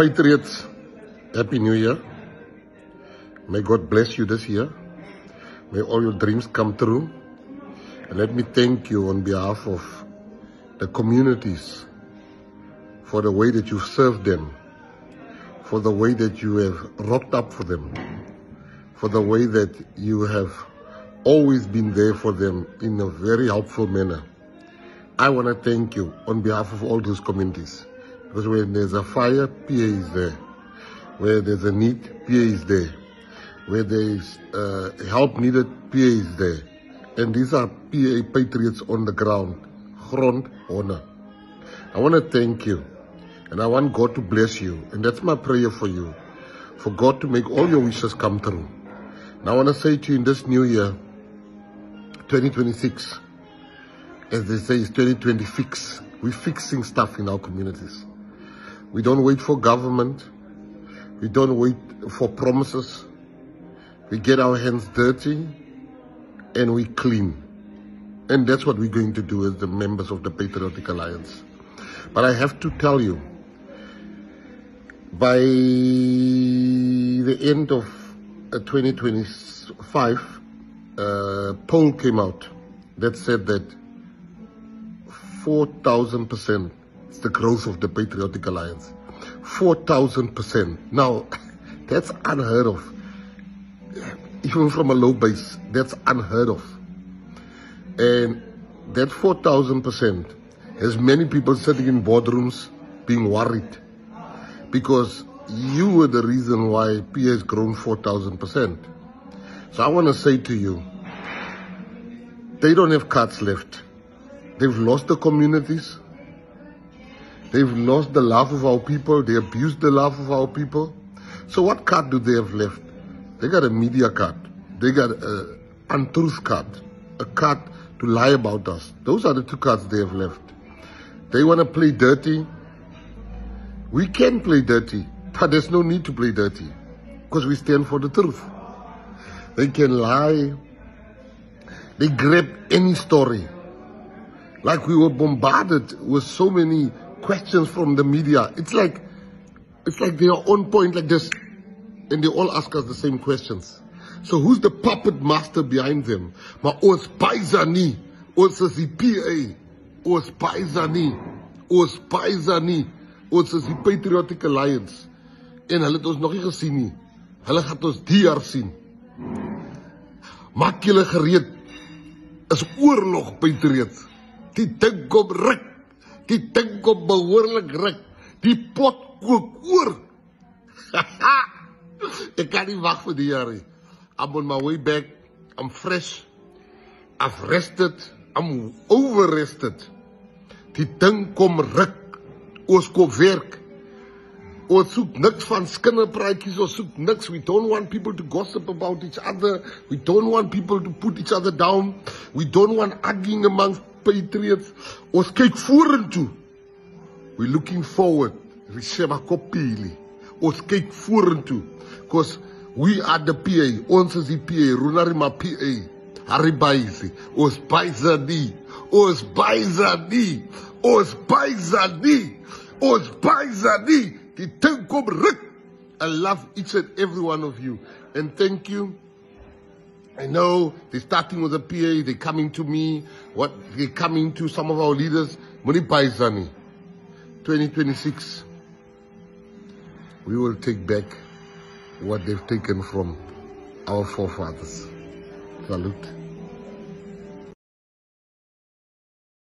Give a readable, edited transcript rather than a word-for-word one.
Patriots, Happy New Year. May God bless you this year. May all your dreams come true. And let me thank you on behalf of the communities for the way that you've served them, for the way that you have rocked up for them, for the way that you have always been there for them in a very helpful manner. I want to thank you on behalf of all those communities, because when there's a fire, PA is there. Where there's a need, PA is there. Where there's help needed, PA is there. And these are PA Patriots on the ground, grond honor. I want to thank you, and I want God to bless you, and that's my prayer for you, for God to make all your wishes come true. And I want to say to you in this new year, 2026, as they say, it's 2026. We're fixing stuff in our communities. We don't wait for government. We don't wait for promises. We get our hands dirty and we clean. And that's what we're going to do as the members of the Patriotic Alliance. But I have to tell you, by the end of 2025, a poll came out that said that 4,000% is the growth of the Patriotic Alliance. 4,000%. Now, that's unheard of. Even from a low base, that's unheard of. And that 4,000% has many people sitting in boardrooms being worried, because you were the reason why PA has grown 4,000%. So I want to say to you, they don't have cards left. They've lost the communities. They've lost the love of our people. They abused the love of our people. So what card do they have left? They got a media card. They got an untruth card. A card to lie about us. Those are the two cards they have left. They want to play dirty. We can play dirty, but there's no need to play dirty, because we stand for the truth. They can lie. They grab any story. Like we were bombarded with so many questions from the media. It's like they are on point like this, and they all ask us the same questions. So who's the puppet master behind them? Maar ons paisani, ons is die PA, ons paisani, ons paisani, ons is die Patriotic Alliance. En hulle het ons nog nie gesien nie. Hulle gaan ons die jaar sien. Maak julle gereed. Is oorlog, Patriots. Die ding kom ruk. Die ding kom behoorlik ruk. Die pot kook oor. Ek kan nie wag vir die jaar nie. I'm on my way back. I'm fresh. I've rested. I'm overrested. Die ding kom ruk. Ons kom werk. Ons soek niks van skinderpraatjies. Ons soek niks. We don't want people to gossip about each other. We don't want people to put each other down. We don't want arguing amongst Patriots. Ons kyk vorentoe. We're looking forward. We sê maar kopielie. Ons kyk vorentoe. Because we are the PA. Ons is die PA. Runarima PA. Harry Baisi. Ons Baisani. Ons Baisani. Ons Baisani. Ons Baisani. Die ding kom ruk. I love each and every one of you. And thank you. I know they're starting with a PA, they're coming to me, they're coming to some of our leaders. Muni Paisani, 2026, we will take back what they've taken from our forefathers. Salute.